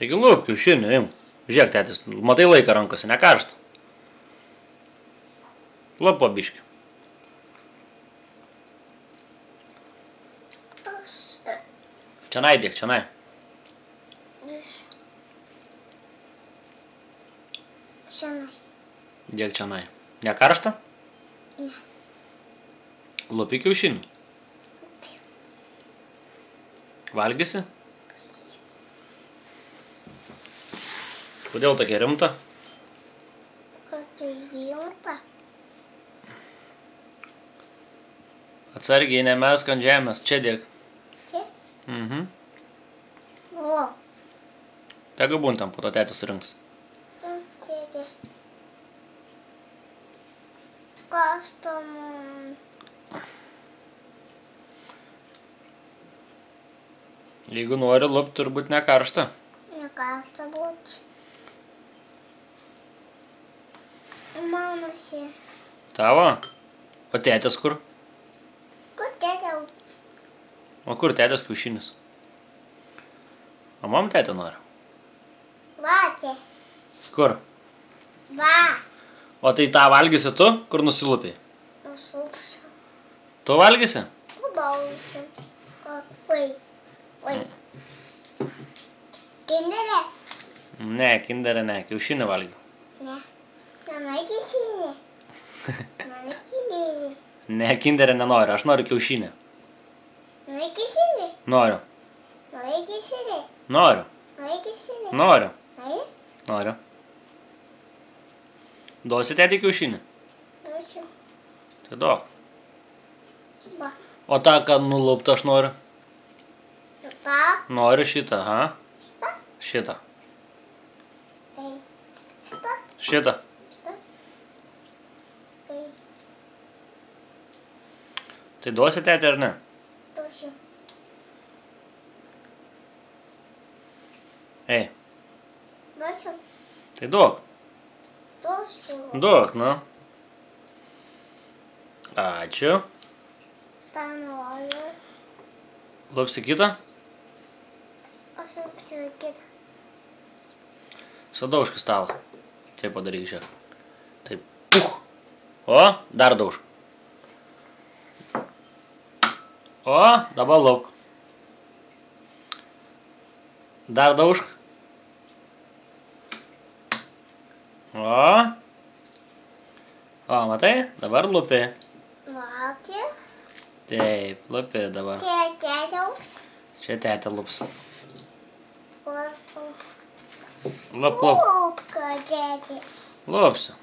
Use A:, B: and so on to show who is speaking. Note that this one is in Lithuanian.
A: Taigi lūp kiaušinį, im. Žiūrėk, tėtis, matai laiką rankose, ne karštą. Lūp po biškį. Čianai dėk, čianai.
B: Čianai.
A: Dėk čianai. Ne karštą?
B: Ne.
A: Lūpi kiaušinį. Valgysi? Kodėl tokia rimta?
B: Kad tu rimta.
A: Atsargiai nemesk ant žemės. Čia dėk.
B: Čia?
A: Mhm.
B: O.
A: Tegu būn tam, po to tėtis rinks.
B: Čia. Karšta man.
A: Jeigu nori lupt, turbūt ne karšta.
B: Ne karšta būt. Mano čia.
A: Tavo? O tėtis kur?
B: Kur tėtė?
A: O kur tėtis kiaušinis? O mam tėtė nori?
B: Va, čia.
A: Kur?
B: Va.
A: O tai tą valgysi tu, kur nusilupėjai?
B: Nusupsiu.
A: Tu valgysi?
B: Tu bausiu. Oi. Kinderė?
A: Ne, kinderė ne, kiaušinį valgiu.
B: Ne. Mama kiaušinė. Mama kinderė.
A: Ne, kinderė nenoriu, aš noriu kiaušinį.
B: Mama kiaušinė.
A: Noriu.
B: Mama kiaušinė.
A: Noriu.
B: Mama kiaušinė.
A: Noriu.
B: Ai?
A: Noriu. Duosi tėtį kiaušinį?
B: Duosiu.
A: Tai duok.
B: Va.
A: O tą, kad nulupta aš noriu?
B: Ta.
A: Noriu šitą, ha?
B: Šitą.
A: Šitą.
B: Ei. Šitą.
A: Šitą.
B: Šitą. Ei.
A: Tai duosi tėtį ar ne?
B: Duosiu.
A: Ei,
B: Duosiu.
A: tai duok.
B: Duosiu.
A: Duok, nu. Ačiū.
B: Ta noriu.
A: Lupsi kitą?
B: Aš apsilaikyti.
A: Sudaužk į stalą. Taip padaryk, žiūrėk. Taip. Puch. O, dar daužk. O, dabar lauk. Dar daužk. O, matai? Dabar lupi.
B: Laukiu.
A: Taip, lupi dabar.
B: Čia tėčiau.
A: Čia tėtė lups.
B: Ups.
A: Lup, lup.
B: Upka tėtė.
A: Lupsi.